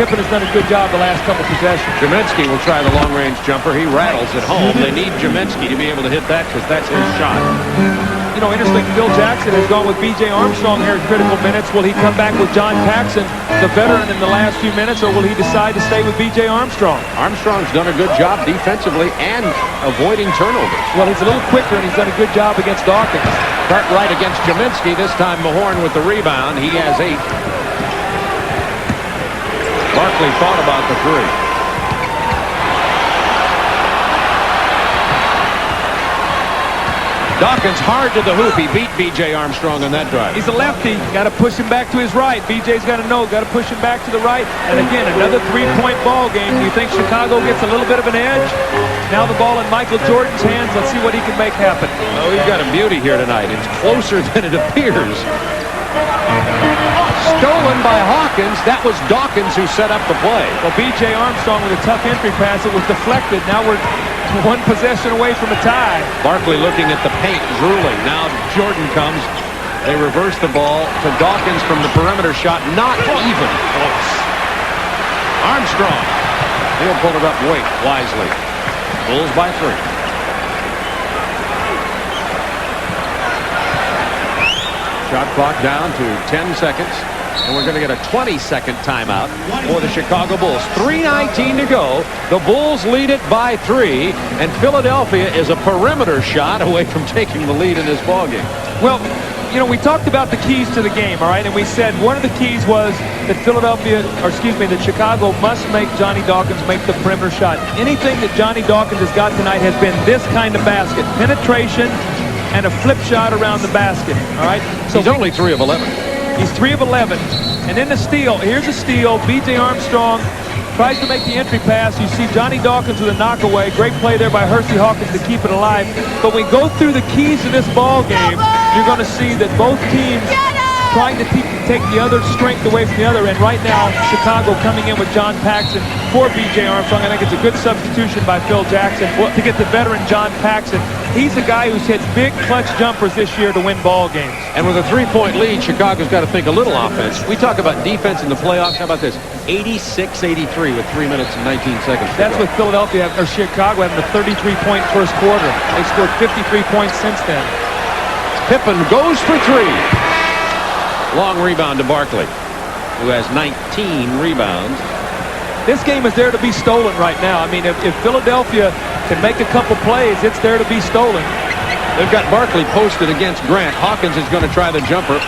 Pippen has done a good job the last couple possessions. Jaminsky will try the long-range jumper. He rattles at home. They need Jaminsky to be able to hit that because that's his shot. You know, interesting, Phil Jackson has gone with B.J. Armstrong here at critical minutes. Will he come back with John Paxson, the veteran, in the last few minutes, or will he decide to stay with B.J. Armstrong? Armstrong's done a good job defensively and avoiding turnovers. Well, he's a little quicker, and he's done a good job against Dawkins. Cartwright against Jaminsky. This time Mahorn with the rebound. He has 8. Barkley thought about the 3. Dawkins hard to the hoop. He beat B.J. Armstrong on that drive. He's a lefty. Got to push him back to his right. B.J.'s got to know. Got to push him back to the right. And again, another 3-point ball game. Do you think Chicago gets a little bit of an edge? Now the ball in Michael Jordan's hands. Let's see what he can make happen. Oh, he's got a beauty here tonight. It's closer than it appears. Stolen by Hawkins. That was Dawkins who set up the play. Well, B.J. Armstrong with a tough entry pass. It was deflected. Now we're one possession away from a tie. Barkley looking at the paint, drooling. Now Jordan comes. They reverse the ball to Dawkins from the perimeter shot. Not even close. Armstrong. He'll pull it up weight wisely. Bulls by 3. Shot clock down to 10 seconds. And we're going to get a 20-second timeout for the Chicago Bulls. 3:19 to go. The Bulls lead it by 3. And Philadelphia is a perimeter shot away from taking the lead in this ballgame. Well, you know, we talked about the keys to the game, all right? And we said one of the keys was that that Chicago must make Johnny Dawkins make the perimeter shot. Anything that Johnny Dawkins has got tonight has been this kind of basket. Penetration and a flip shot around the basket, all right? So he's only 3 of 11. He's 3 of 11. And then the steal. Here's a steal. B.J. Armstrong tries to make the entry pass. You see Johnny Dawkins with a knockaway. Great play there by Hersey Hawkins to keep it alive. But when we go through the keys to this ball game, you're going to see that both teams trying to take the other strength away from the other. And right now, Chicago coming in with John Paxson for B.J. Armstrong. I think it's a good substitution by Phil Jackson to get the veteran John Paxson. He's a guy who's hit big clutch jumpers this year to win ball games. And with a 3-point lead, Chicago's got to think a little offense. We talk about defense in the playoffs. How about this? 86-83 with 3 minutes and 19 seconds. That's with Philadelphia or Chicago having a 33-point first quarter. They scored 53 points since then. Pippen goes for 3. Long rebound to Barkley, who has 19 rebounds. This game is there to be stolen right now. I mean, if Philadelphia can make a couple plays, it's there to be stolen. They've got Barkley posted against Grant. Hawkins is going to try the jumper.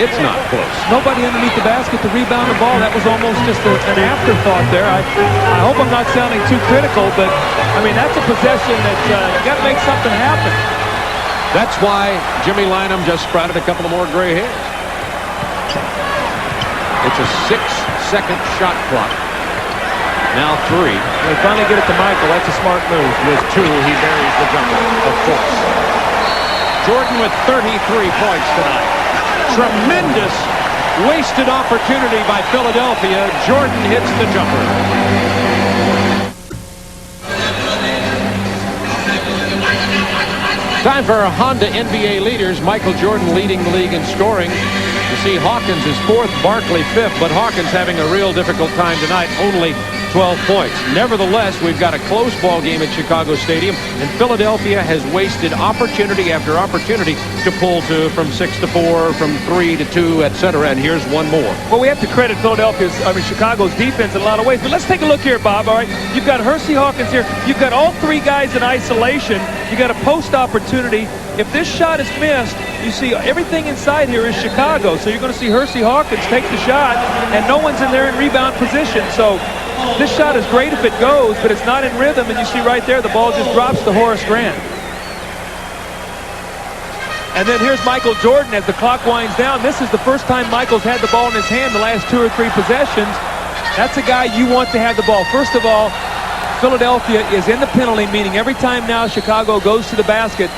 It's not close. Nobody underneath the basket to rebound the ball. That was almost just an afterthought there. I hope I'm not sounding too critical, but, I mean, that's a possession that you got to make something happen. That's why Jimmy Lynam just sprouted a couple of more gray hairs. It's a 6-second shot clock. Now 3. They finally get it to Michael. That's a smart move. With 2, he buries the jumper, of course. Jordan with 33 points tonight. Tremendous wasted opportunity by Philadelphia. Jordan hits the jumper. Time for Honda NBA leaders. Michael Jordan leading the league in scoring. You see Hawkins is 4th, Barkley 5th, but Hawkins having a real difficult time tonight, only 12 points. Nevertheless, we've got a close ball game at Chicago Stadium, and Philadelphia has wasted opportunity after opportunity to pull from 6 to 4, from 3 to 2, etc. And here's one more. Well, we have to credit Chicago's defense in a lot of ways, but let's take a look here, Bob. All right, you've got Hersey Hawkins here. You've got all 3 guys in isolation. You got a post opportunity. If this shot is missed, you see everything inside here is Chicago. So you're going to see Hersey Hawkins take the shot, and no one's in there in rebound position. So this shot is great if it goes, but it's not in rhythm. And you see right there, the ball just drops to Horace Grant. And then here's Michael Jordan as the clock winds down. This is the first time Michael's had the ball in his hand the last 2 or 3 possessions. That's a guy you want to have the ball. First of all, Philadelphia is in the penalty, meaning every time now Chicago goes to the basket,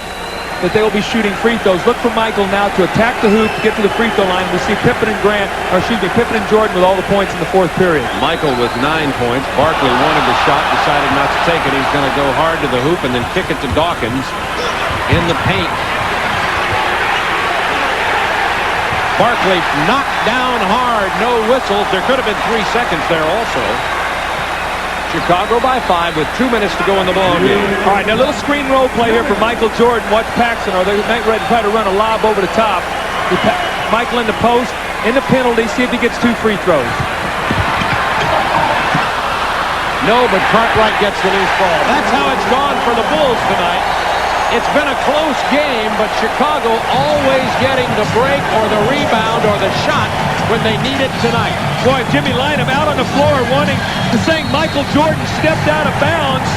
that they will be shooting free throws. Look for Michael now to attack the hoop, to get to the free throw line. We see Pippen and Jordan with all the points in the 4th period. Michael with 9 points. Barkley wanted the shot, decided not to take it. He's going to go hard to the hoop and then kick it to Dawkins in the paint. Barkley knocked down hard. No whistles. There could have been 3 seconds there also. Chicago by 5 with 2 minutes to go in the ball game. All right, now a little screen roll play here for Michael Jordan. Watch Paxson, or they're ready to try to run a lob over the top. Michael in the post, in the penalty, see if he gets 2 free throws. No, but Cartwright gets the loose ball. That's how it's gone for the Bulls tonight. It's been a close game, but Chicago always getting the break or the rebound or the shot when they need it tonight. Boy, Jimmy Lynam out on the floor saying Michael Jordan stepped out of bounds.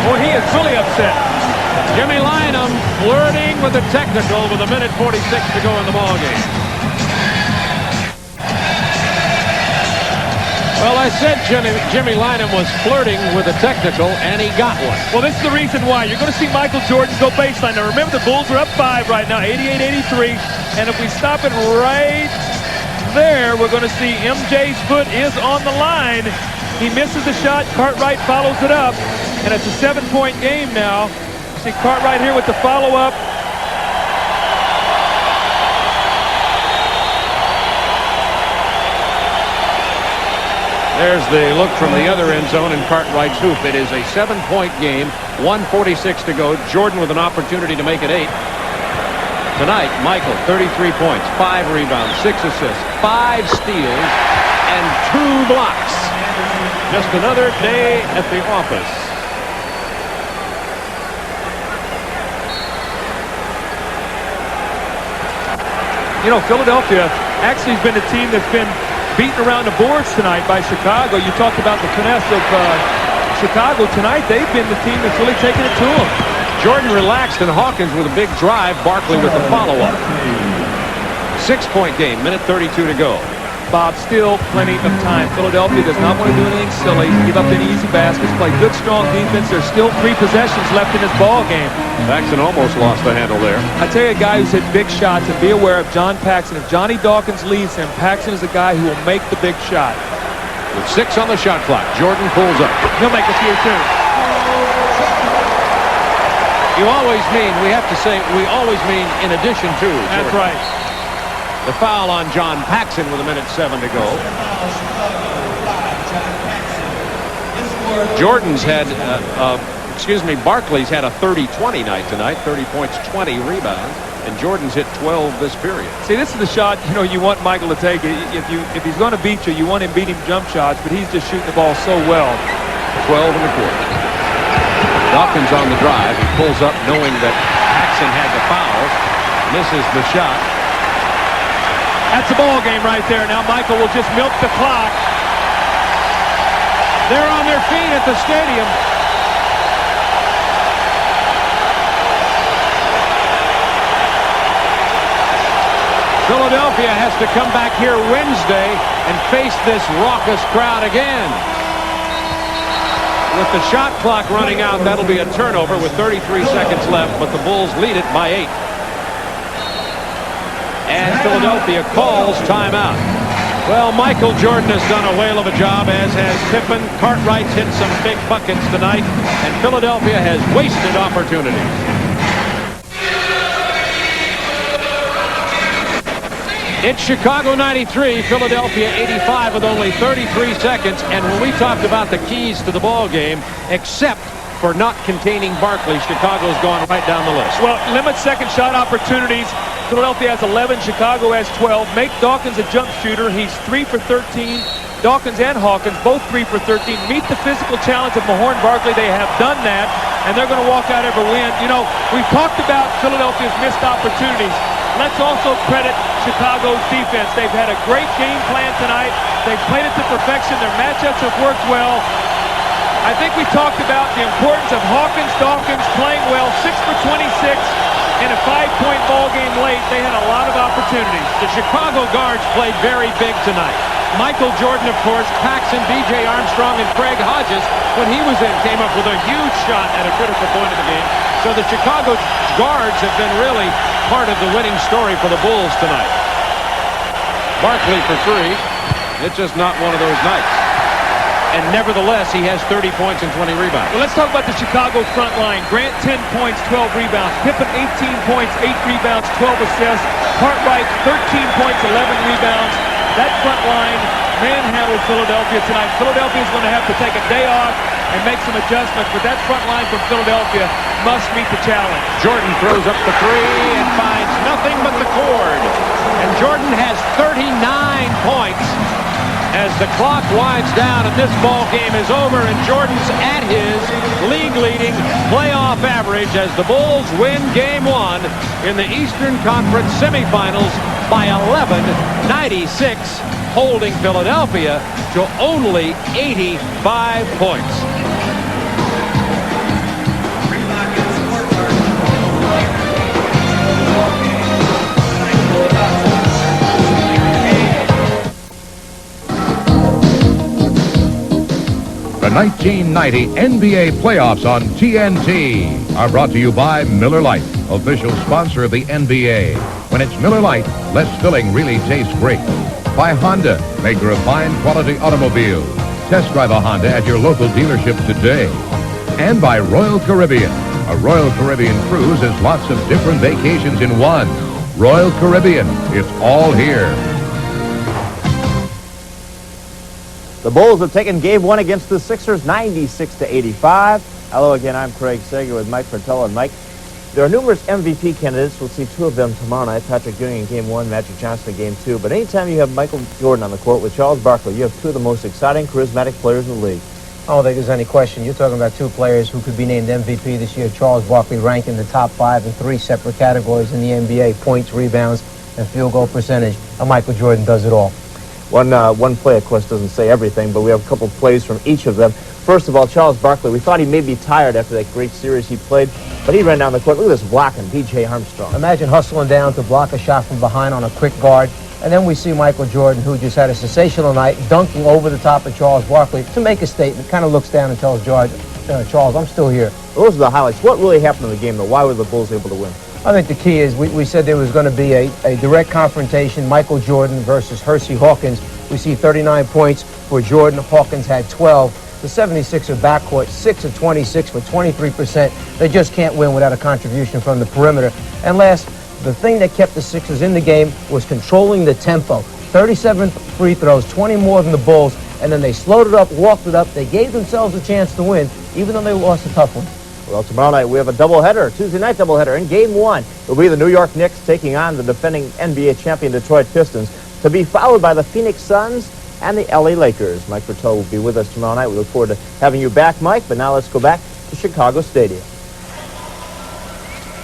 Boy, he is really upset. Jimmy Lynam flirting with the technical with 1:46 to go in the ballgame. Well, I said Jimmy Lynam was flirting with a technical, and he got one. Well, this is the reason why. You're going to see Michael Jordan go baseline. Now, remember, the Bulls are up 5 right now, 88-83. And if we stop it right there, we're going to see MJ's foot is on the line. He misses the shot. Cartwright follows it up. And it's a 7-point game now. See Cartwright here with the follow-up. There's the look from the other end zone in Cartwright's hoop. It is a 7-point game, 1:46 to go. Jordan with an opportunity to make it 8. Tonight, Michael, 33 points, 5 rebounds, 6 assists, 5 steals, and 2 blocks. Just another day at the office. You know, Philadelphia actually has been a team that's been beaten around the boards tonight by Chicago. You talked about the finesse of Chicago tonight. They've been the team that's really taken it to them. Jordan relaxed, and Hawkins with a big drive. Barkley with the follow-up. 6-point game, 1:32 to go. Bob, still plenty of time. Philadelphia does not want to do anything silly, give up any easy baskets, play good, strong defense. There's still 3 possessions left in this ball game. Paxson almost lost the handle there. I tell you, a guy who's hit big shots, and be aware of John Paxson. If Johnny Dawkins leaves him, Paxson is a guy who will make the big shot. With 6 on the shot clock, Jordan pulls up. He'll make a few too. You always mean, we have to say, we always mean in addition to. That's Jordan. right. The foul on John Paxson with 1:07 to go. Jordan's had, Barkley's had a 30-20 night tonight, 30 points, 20 rebounds, and Jordan's hit 12 this period. See, this is the shot, you want Michael to take. If he's going to beat you, you want him beating jump shots, but he's just shooting the ball so well. 12 in the quarter. Dawkins on the drive. He pulls up knowing that Paxson had the foul. Misses the shot. That's the ball game right there. Now Michael will just milk the clock. They're on their feet at the stadium. Philadelphia has to come back here Wednesday and face this raucous crowd again. With the shot clock running out, that'll be a turnover with 33 seconds left, but the Bulls lead it by 8. And Philadelphia calls timeout. Well, Michael Jordan has done a whale of a job, as has Pippen. Cartwright's hit some big buckets tonight, and Philadelphia has wasted opportunities. It's Chicago 93, Philadelphia 85 with only 33 seconds. And when we talked about the keys to the ball game, except for not containing Barkley, Chicago's gone right down the list. Well, limit second shot opportunities. Philadelphia has 11. Chicago has 12. Make Dawkins a jump shooter. He's 3 for 13. Dawkins and Hawkins both 3 for 13. Meet the physical challenge of Mahorn Barkley. They have done that, and they're going to walk out every win. We've talked about Philadelphia's missed opportunities. Let's also credit Chicago's defense. They've had a great game plan tonight. They've played it to perfection. Their matchups have worked well. I think we talked about the importance of Dawkins playing well. 6 for 26 in a 5-point ball game late. They had a lot of opportunities. The Chicago guards played very big tonight. Michael Jordan, of course, Paxson, B.J. Armstrong, and Craig Hodges, when he was in, came up with a huge shot at a critical point of the game. So the Chicago guards have been really part of the winning story for the Bulls tonight. Barkley for 3. It's just not one of those nights. and nevertheless, he has 30 points and 20 rebounds. Well, let's talk about the Chicago front line. Grant, 10 points, 12 rebounds. Pippen, 18 points, 8 rebounds, 12 assists. Cartwright, 13 points, 11 rebounds. That front line manhandled Philadelphia tonight. Philadelphia is going to have to take a day off and make some adjustments, but that front line from Philadelphia must meet the challenge. Jordan throws up the three and finds nothing but the cord. And Jordan has 39 points as the clock winds down and this ball game is over, and Jordan's at his league-leading playoff average as the Bulls win Game 1 in the Eastern Conference semifinals by 11-96, holding Philadelphia to only 85 points. The 1990 NBA playoffs on TNT are brought to you by Miller Lite, official sponsor of the NBA. When it's Miller Lite, less filling really tastes great. By Honda, maker of fine quality automobiles. Test drive a Honda at your local dealership today. And by Royal Caribbean. A Royal Caribbean cruise is lots of different vacations in one. Royal Caribbean, it's all here. The Bulls have taken Game 1 against the Sixers, 96-85. Hello again, I'm Craig Sager with Mike Fratello. And Mike, there are numerous MVP candidates. We'll see two of them tomorrow night. Patrick Ewing in Game 1, Magic Johnson in Game 2. But anytime you have Michael Jordan on the court with Charles Barkley, you have two of the most exciting, charismatic players in the league. I don't think there's any question. You're talking about two players who could be named MVP this year. Charles Barkley ranked in the top 5 in 3 separate categories in the NBA: points, rebounds, and field goal percentage. And Michael Jordan does it all. One play, of course, doesn't say everything, but we have a couple plays from each of them. First of all, Charles Barkley, we thought he may be tired after that great series he played, but he ran down the court. Look at this blocking, B.J. Armstrong. Imagine hustling down to block a shot from behind on a quick guard. And then we see Michael Jordan, who just had a sensational night, dunking over the top of Charles Barkley to make a statement. Kind of looks down and tells Charles, I'm still here. Those are the highlights. What really happened in the game, though? Why were the Bulls able to win? I think the key is we said there was going to be a direct confrontation, Michael Jordan versus Hersey Hawkins. We see 39 points for Jordan. Hawkins had 12. The 76er backcourt, 6 of 26 for 23%. They just can't win without a contribution from the perimeter. And last, the thing that kept the Sixers in the game was controlling the tempo. 37 free throws, 20 more than the Bulls, and then they slowed it up, walked it up. They gave themselves a chance to win, even though they lost a tough one. Well, tomorrow night we have a doubleheader, Tuesday night doubleheader. In Game 1, it will be the New York Knicks taking on the defending NBA champion Detroit Pistons, to be followed by the Phoenix Suns and the LA Lakers. Mike Fratello will be with us tomorrow night. We look forward to having you back, Mike, but now let's go back to Chicago Stadium.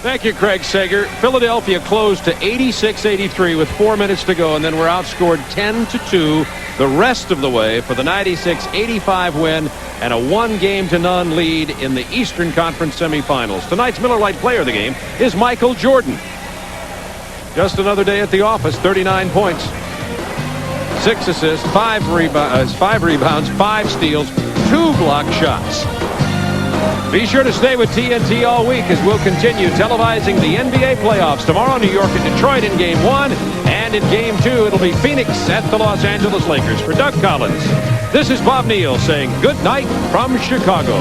Thank you, Craig Sager. Philadelphia closed to 86-83 with 4 minutes to go, and then were outscored 10-2 the rest of the way for the 96-85 win and a 1-game-to-none lead in the Eastern Conference semifinals. Tonight's Miller Lite player of the game is Michael Jordan. Just another day at the office, 39 points, 6 assists, 5 rebounds, 5 steals, 2 block shots. Be sure to stay with TNT all week as we'll continue televising the NBA playoffs. Tomorrow, New York and Detroit in Game 1. And in Game 2, it'll be Phoenix at the Los Angeles Lakers. For Doug Collins, this is Bob Neal saying good night from Chicago.